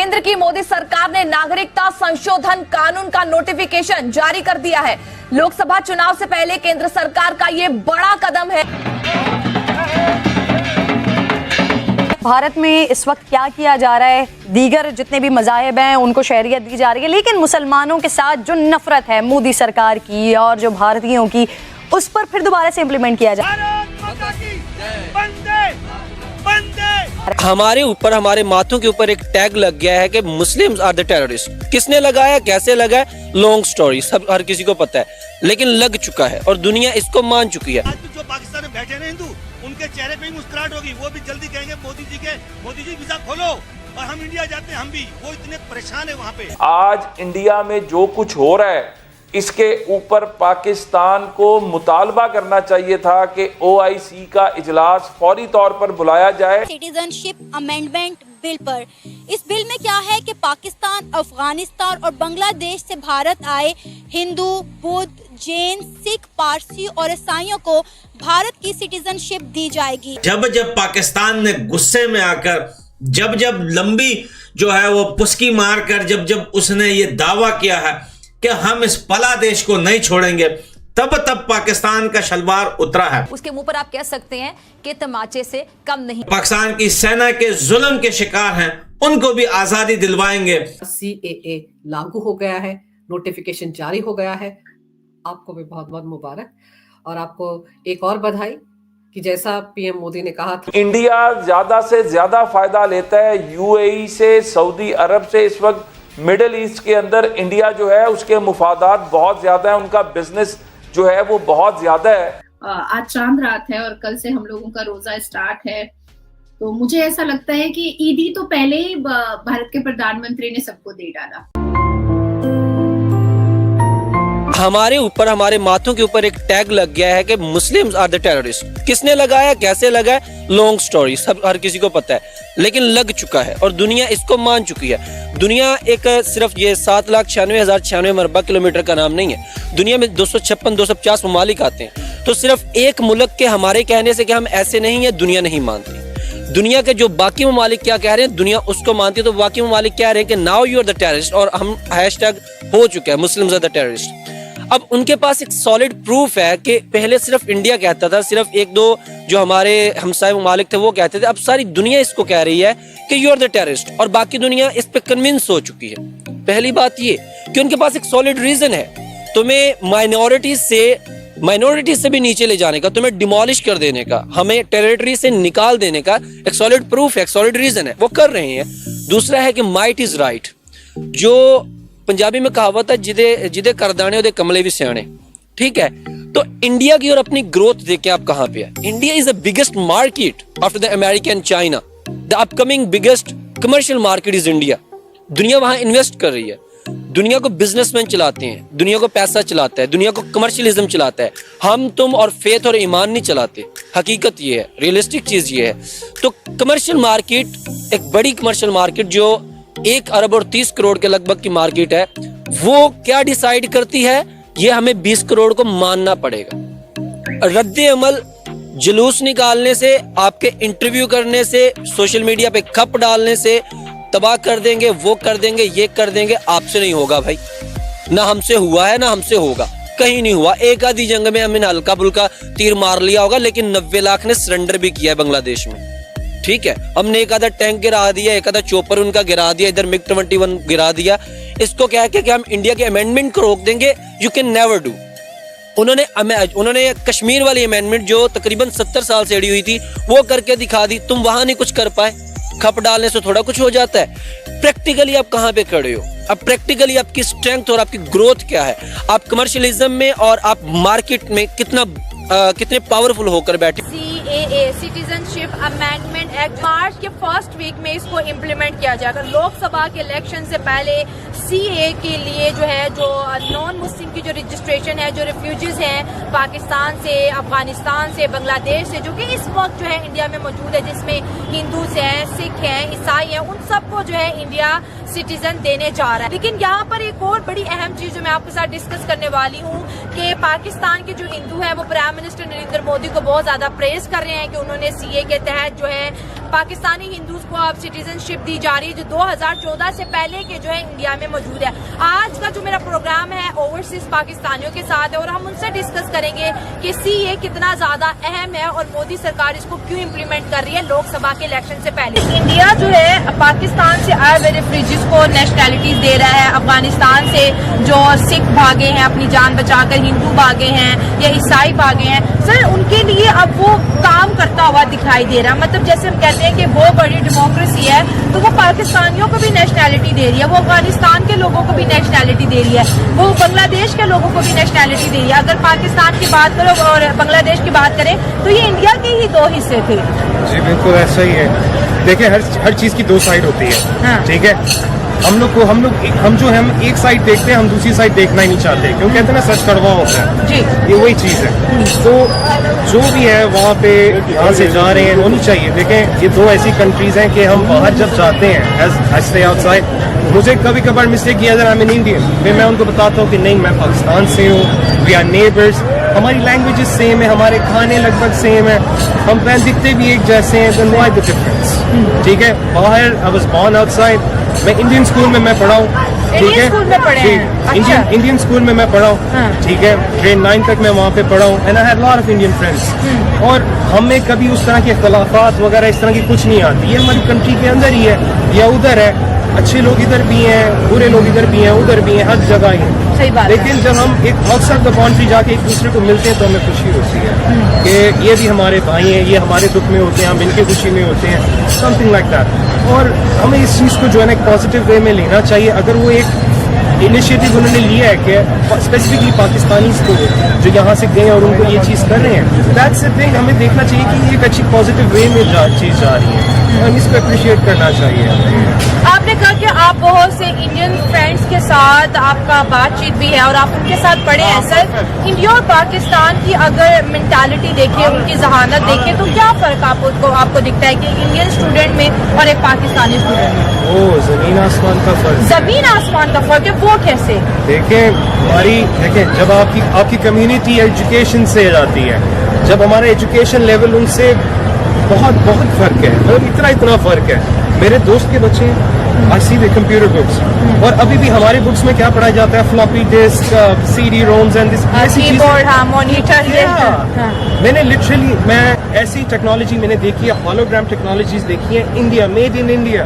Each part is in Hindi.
केंद्र की मोदी सरकार ने नागरिकता संशोधन कानून का नोटिफिकेशन जारी कर दिया है। लोकसभा चुनाव से पहले केंद्र सरकार का ये बड़ा कदम है। भारत में इस वक्त क्या किया जा रहा है, दीगर जितने भी मज़ाहिब हैं उनको शहरियत दी जा रही है, लेकिन मुसलमानों के साथ जो नफरत है मोदी सरकार की और जो भारतीयों की, उस पर फिर दोबारा से इम्प्लीमेंट किया जाए। हमारे ऊपर, हमारे माथों के ऊपर एक टैग लग गया है कि मुस्लिम्स आर द टेररिस्ट। किसने लगाया, कैसे लगा, लॉन्ग स्टोरी, सब हर किसी को पता है, लेकिन लग चुका है और दुनिया इसको मान चुकी है। आज जो पाकिस्तान में बैठे ना हिंदू, उनके चेहरे पे मुस्कुराहट होगी, वो भी जल्दी कहेंगे मोदी जी वीजा खोलो और हम इंडिया जाते हैं। हम भी, वो इतने परेशान है वहाँ पे। आज इंडिया में जो कुछ हो रहा है, इसके ऊपर पाकिस्तान को मुतालबा करना चाहिए था कि OIC का इजलास फौरी तौर पर बुलाया जाए। सिटीजनशिप अमेंडमेंट बिल पर, इस बिल में क्या है कि पाकिस्तान, अफगानिस्तान और बांग्लादेश से भारत आए हिंदू, बुद्ध, जैन, सिख, पारसी और ईसाइयों को भारत की सिटीजनशिप दी जाएगी। जब जब पाकिस्तान ने गुस्से में आकर, जब जब लंबी जो है वो पुस्की मारकर, जब जब उसने ये दावा किया है कि हम इस पला देश को नहीं छोड़ेंगे, तब तब पाकिस्तान का शलवार उतरा है। उसके मुंह पर आप कह सकते हैं कि तमाचे से कम नहीं। पाकिस्तान की सेना के जुल्म के शिकार हैं, उनको भी आजादी दिलवाएंगे। CAA लागू हो गया है, नोटिफिकेशन जारी हो गया है। आपको भी बहुत बहुत मुबारक और आपको एक और बधाई कि जैसा PM मोदी ने कहा था, इंडिया ज्यादा से ज्यादा फायदा लेता है UAE से, सऊदी अरब से। इस वक्त मिडिल ईस्ट के अंदर इंडिया जो है उसके मुफादात बहुत ज्यादा है, उनका बिजनेस जो है वो बहुत ज्यादा है। आज चांद रात है और कल से हम लोगों का रोजा स्टार्ट है, तो मुझे ऐसा लगता है कि ईदी तो पहले ही भारत के प्रधानमंत्री ने सबको दे डाला। हमारे ऊपर, हमारे माथों के ऊपर एक टैग लग गया है कि मुस्लिम्स आर द टेररिस्ट। किसने लगाया, कैसे लगा, लॉन्ग स्टोरी, सब हर किसी को पता है, लेकिन लग चुका है और दुनिया इसको मान चुकी है। दुनिया एक सिर्फ ये 7,96,096 मरबा किलोमीटर का नाम नहीं है। दुनिया में 256-250 ममालिक आते हैं, तो सिर्फ एक मुल्क के हमारे कहने से कि हम ऐसे नहीं है, दुनिया नहीं मानती। दुनिया के जो बाकी ममालिक क्या कह रहे हैं, दुनिया उसको मानती है, तो बाकी ममालिक कह रहे हैं कि now you are the terrorist, और हम हैशटैग हो चुका है मुस्लिम्स आर द टेररिस्ट। अब उनके पास एक सॉलिड प्रूफ है कि पहले सिर्फ इंडिया कहता था, सिर्फ एक दो जो हमारे हमसाए ममालिक थे वो कहते थे, अब सारी दुनिया इसको कह रही है कि यू आर द टेररिस्ट, और बाकी दुनिया इस पे कन्विंस हो चुकी है। पहली बात ये कि उनके पास एक सॉलिड रीजन है तुम्हें माइनॉरिटीज से भी नीचे ले जाने का, तुम्हें डिमोलिश कर देने का, हमें टेरिटरी से निकाल देने का एक सॉलिड प्रूफ है, एक सॉलिड रीजन है, वो कर रहे हैं। दूसरा है कि माइट इज राइट। जो पंजाबी में कहावत है, जिदे करदाने उदे कमले भी सियाने, ठीक है। तो इंडिया की और अपनी ग्रोथ देखें आप कहां पे है। India is the biggest market after the America and China. The upcoming biggest commercial market is India. दुनिया वहां इन्वेस्ट कर रही है, दुनिया को बिजनेसमैन चलाते हैं, दुनिया को पैसा चलाता है, दुनिया को कमर्शियलिज्म चलाता है। हम तुम और फेथ और ईमान नहीं चलाते। हकीकत ये है, रियलिस्टिक चीज ये है। तो कमर्शियल मार्केट, एक बड़ी कमर्शियल मार्केट जो 1 अरब और 30 करोड़ के लगभग की मार्केट है, वो क्या डिसाइड करती है, ये हमें 20 करोड़ को मानना पड़ेगा। रद्दे अमल जुलूस निकालने से, आपके इंटरव्यू करने से, सोशल मीडिया पे खप डालने से तबाह कर देंगे, वो कर देंगे, ये कर देंगे। आपसे नहीं होगा भाई, ना हमसे हुआ है ना हमसे होगा, कहीं नहीं हुआ। एक आधी जंग में हमने हल्का फुल्का तीर मार लिया होगा, लेकिन 90 लाख ने सरेंडर भी किया है बांग्लादेश में, ठीक है। हमने एक आधा टैंक गिरा दिया, एक आधा चोपर उनका गिरा दिया, इधर MiG-21 गिरा दिया। इसको कह के कि हम इंडिया के अमेंडमेंट को रोक देंगे, यू कैन नेवर डू। उन्होंने कश्मीर वाली अमेंडमेंट जो तकरीबन 70 साल से अड़ी हुई थी, वो करके दिखा दी। तुम वहां नहीं कुछ कर पाए, खप डालने से थोड़ा कुछ हो जाता है। प्रैक्टिकली आप कहां पे खड़े हो, अब प्रैक्टिकली आपकी स्ट्रेंथ और आपकी ग्रोथ क्या है, आप कमर्शियलिज्म में और आप मार्केट में कितने पावरफुल होकर बैठे। CAA सिटीजनशिप अमेंडमेंट एक्ट मार्च के फर्स्ट वीक में इसको इम्प्लीमेंट किया जाएगा। लोकसभा के इलेक्शन से पहले CAA के लिए जो है, जो नॉन मुस्लिम की जो रजिस्ट्रेशन है, जो रिफ्यूजीज हैं पाकिस्तान से, अफगानिस्तान से, बांग्लादेश से, जो कि इस वक्त जो है इंडिया में मौजूद है, जिसमें हिंदूज हैं, सिख हैं, ईसाई हैं, उन सबको जो है इंडिया सिटीजन देने जा रहा है। लेकिन यहाँ पर एक और बड़ी अहम चीज जो मैं आपके साथ डिस्कस करने वाली हूँ कि पाकिस्तान के जो हिंदू है वो प्राइम मिनिस्टर नरेंद्र मोदी को बहुत ज्यादा प्रेज कर रहे हैं कि उन्होंने CAA के तहत जो है पाकिस्तानी हिंदूज को अब सिटीजनशिप दी जा रही है जो 2014 से पहले के जो है इंडिया में मौजूद है। आज का जो मेरा प्रोग्राम है ओवरसीज पाकिस्तानियों के साथ है और हम उनसे डिस्कस करेंगे कि सीए कितना ज्यादा अहम है और मोदी सरकार इसको क्यों इम्प्लीमेंट कर रही है लोकसभा के इलेक्शन से पहले। इंडिया जो है पाकिस्तान से आए हुए रेफ्यूजीज को नेशनैलिटीज दे रहा है। अफगानिस्तान से जो सिख भागे हैं अपनी जान बचाकर, हिंदू भागे हैं या ईसाई भागे हैं, सर उनके लिए अब वो काम करता हुआ दिखाई दे रहा है। मतलब जैसे हम कहते हैं कि वो बड़ी डेमोक्रेसी है तो वो पाकिस्तानियों को भी नेशनैलिटी दे रही है, वो अफगानिस्तान के लोगों को भी नेशनैलिटी दे रही है, वो बांग्लादेश के लोगों को भी नेशनैलिटी दे रही है। अगर पाकिस्तान की बात करो और बांग्लादेश की बात करें तो ये इंडिया के ही दो हिस्से थे। जी बिल्कुल ऐसा ही है। देखिए हर चीज की दो साइड होती है। हाँ। ठीक है, हम जो हम एक साइड देखते हैं, हम दूसरी साइड देखना ही नहीं चाहते, क्यों कहते हैं ना सच कड़वा होता है। जी। ये वही चीज है। तो जो भी है वहाँ पे यहाँ से जा रहे हैं होनी चाहिए। देखें ये दो ऐसी कंट्रीज हैं कि हम बाहर जब जाते हैं एज स्टे आउटसाइड, मुझे कभी कभार मिस्टेक किया जाए आई एम एन इंडियन, फिर मैं उनको बताता हूँ कि नहीं मैं पाकिस्तान से हूँ, वी आर नेबर्स, हमारी लैंग्वेजेस सेम है, हमारे खाने लगभग सेम है, हम पहन दिखते भी एक जैसे हैं, देन व्हाई द डिफरेंस। ठीक है, बाहर आई वाज बोर्न आउटसाइड, मैं इंडियन स्कूल में मैं पढ़ा हूँ। ठीक है, स्कूल में पढ़े हैं? अच्छा। इंडियन स्कूल में मैं पढ़ा हूँ। हाँ। ठीक है, ग्रेड 9 तक मैं वहाँ पे पढ़ा हूँ and I had lot of Indian friends. और हमें कभी उस तरह के इख्तलाफात वगैरह इस तरह की कुछ नहीं आती। ये हमारी कंट्री के अंदर ही है या उधर है, अच्छे लोग इधर भी हैं, बुरे लोग इधर भी हैं, उधर भी हैं, हर जगह ही है। सही बात है। लेकिन जब हम एक आउटसाइड द बाउंड्री जाके एक दूसरे को मिलते हैं तो हमें खुशी होती है कि ये भी हमारे भाई हैं, ये हमारे दुख में होते हैं, हम इनके खुशी में होते हैं, समथिंग लाइक दैट। और हमें इस चीज़ को जो है ना एक पॉजिटिव वे में लेना चाहिए। अगर वो एक इनिशिएटिव उन्होंने लिया है कि स्पेसिफिकली पाकिस्तानी को जो यहाँ से गए और उनको ये चीज़ कर रहे हैं, दैट्स अ थिंग, हमें देखना चाहिए कि ये एक अच्छी पॉजिटिव वे में चीज़ जा रही है और इसको अप्रिशिएट करना चाहिए। आपने कहा कि आप बहुत से इंडियन फ्रेंड्स के साथ आपका बातचीत भी है और आप उनके साथ पढ़े हैं। सर इंडिया और पाकिस्तान की अगर मेंटालिटी देखें, उनकी जहानत देखें तो क्या फर्क आपको दिखता है कि इंडियन स्टूडेंट में और एक पाकिस्तानी स्टूडेंट में? ओ जमीन आसमान का फर्क। जमीन आसमान का फर्क है, वो कैसे? देखें जब आपकी कम्युनिटी एजुकेशन से जाती है, जब हमारा एजुकेशन लेवल उनसे बहुत बहुत फर्क है, मतलब इतना फर्क है। मेरे दोस्त के बच्चे आई सी द कंप्यूटर बुक्स और अभी भी हमारे बुक्स में क्या पढ़ाया जाता है, floppy disk, CD roams and this keyboard, हाँ मॉनिटर। मैंने लिटरली ऐसी टेक्नोलॉजी मैंने देखी है, होलोग्राम टेक्नोलॉजीज देखी है India, made in India.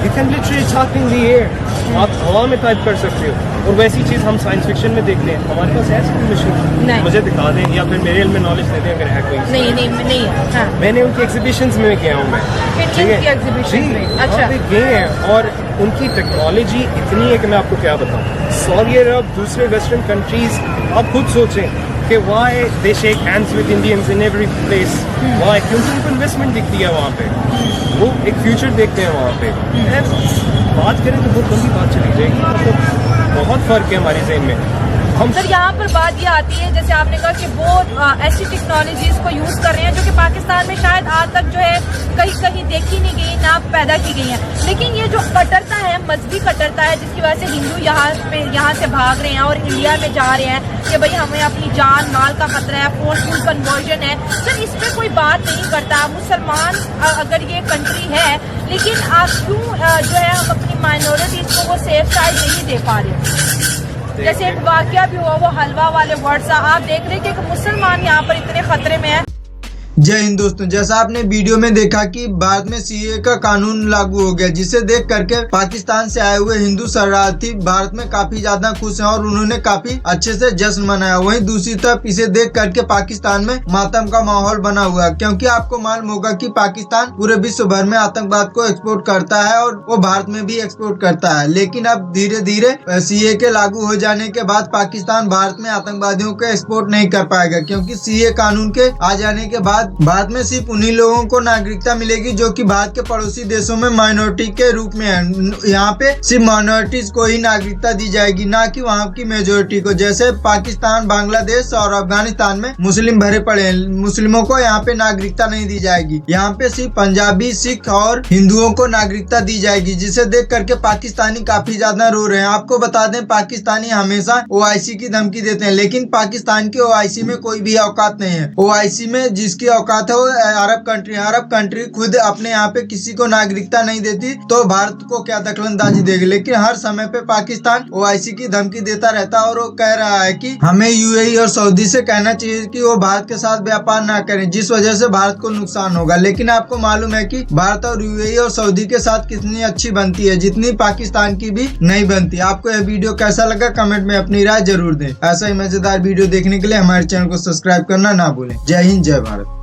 You can literally talk in the air, आप हवा में टाइप कर सकते हो। और वैसी चीज हम साइंस फिक्शन में देखते हैं, हमारे पास है ऐसी मशीन, मुझे दिखा दें या फिर मेरे इल्म में नॉलेज दे दें अगर है कोई। नहीं है। हाँ। मैंने उनकी एग्जीबिशंस में गया हूँ मैं, ठीक है, अच्छा गए हैं और उनकी टेक्नोलॉजी इतनी है कि मैं आपको क्या बताऊँ। सऊदी अरब, दूसरे वेस्टर्न कंट्रीज, आप खुद सोचें कि why they shake hands with Indians in every place, why, क्योंकि उनको इन्वेस्टमेंट दिखती है वहाँ पे, वो एक फ्यूचर देखते हैं वहाँ पे। बात करें तो बहुत लंबी बात चली जाएगी, मतलब बहुत फर्क है हमारे ज़हन में। सर यहाँ पर बात ये आती है, जैसे आपने कहा कि वो ऐसी टेक्नोलॉजीज को यूज कर रहे हैं जो कि पाकिस्तान में शायद आज तक जो है कहीं देखी नहीं गई, ना पैदा की गई है। लेकिन ये जो कट्टरता है, मजहबी कट्टरता है, जिसकी वजह से हिंदू यहाँ से भाग रहे हैं और इंडिया में जा रहे हैं कि भाई हमें अपनी जान माल का खतरा है, फोर्सफुल कन्वर्जन है। सर इस पर कोई बात नहीं करता। मुसलमान अगर ये कंट्री है, लेकिन आप क्यों जो है हम अपनी माइनॉरिटीज को वो सेफ साइड नहीं दे पा रहे? जैसे एक वाकया भी हुआ वो हलवा वाले वर्ड सा, आप देख रहे हैं कि मुसलमान यहाँ पर इतने खतरे में है। जय हिंद दोस्तों, जैसा आपने वीडियो में देखा कि भारत में सीए का कानून लागू हो गया, जिसे देख करके पाकिस्तान से आए हुए हिंदू शरणार्थी भारत में काफी ज्यादा खुश हैं और उन्होंने काफी अच्छे से जश्न मनाया। वहीं दूसरी तरफ इसे देख करके पाकिस्तान में मातम का माहौल बना हुआ है, क्योंकि आपको मालूम होगा कि पाकिस्तान पूरे विश्व भर में आतंकवाद को एक्सपोर्ट करता है और वो भारत में भी एक्सपोर्ट करता है। लेकिन अब धीरे धीरे सीए के लागू हो जाने के बाद पाकिस्तान भारत में आतंकवादियों को एक्सपोर्ट नहीं कर पाएगा, क्योंकि सीए कानून के आ जाने के बाद भारत में सिर्फ उन्हीं लोगों को नागरिकता मिलेगी जो कि भारत के पड़ोसी देशों में माइनॉरिटी के रूप में है। यहाँ पे सिर्फ माइनॉरिटीज को ही नागरिकता दी जाएगी, ना कि वहाँ की मेजोरिटी को। जैसे पाकिस्तान, बांग्लादेश और अफगानिस्तान में मुस्लिम भरे पड़े हैं, मुस्लिमों को यहाँ पे नागरिकता नहीं दी जाएगी। यहाँ पे सिर्फ पंजाबी, सिख और हिंदुओं को नागरिकता दी जाएगी, जिसे देख करके पाकिस्तानी काफी ज्यादा रो रहे हैं। आपको बता दें, पाकिस्तानी हमेशा OIC की धमकी देते हैं, लेकिन पाकिस्तान की OIC में कोई भी औकात नहीं है। OIC में जिसकी औकात है वो अरब कंट्री खुद अपने यहाँ पे किसी को नागरिकता नहीं देती, तो भारत को क्या दखलंदाजी देगी। लेकिन हर समय पे पाकिस्तान ओआईसी की धमकी देता रहता है और वो कह रहा है कि हमें यूएई और सऊदी से कहना चाहिए कि वो भारत के साथ व्यापार ना करें, जिस वजह से भारत को नुकसान होगा। लेकिन आपको मालूम है कि भारत और यूएई और सऊदी के साथ कितनी अच्छी बनती है, जितनी पाकिस्तान की भी नहीं बनती। आपको यह वीडियो कैसा लगा कमेंट में अपनी राय जरूर दें। ऐसा ही मजेदार वीडियो देखने के लिए हमारे चैनल को सब्सक्राइब करना ना भूलें। जय हिंद, जय भारत।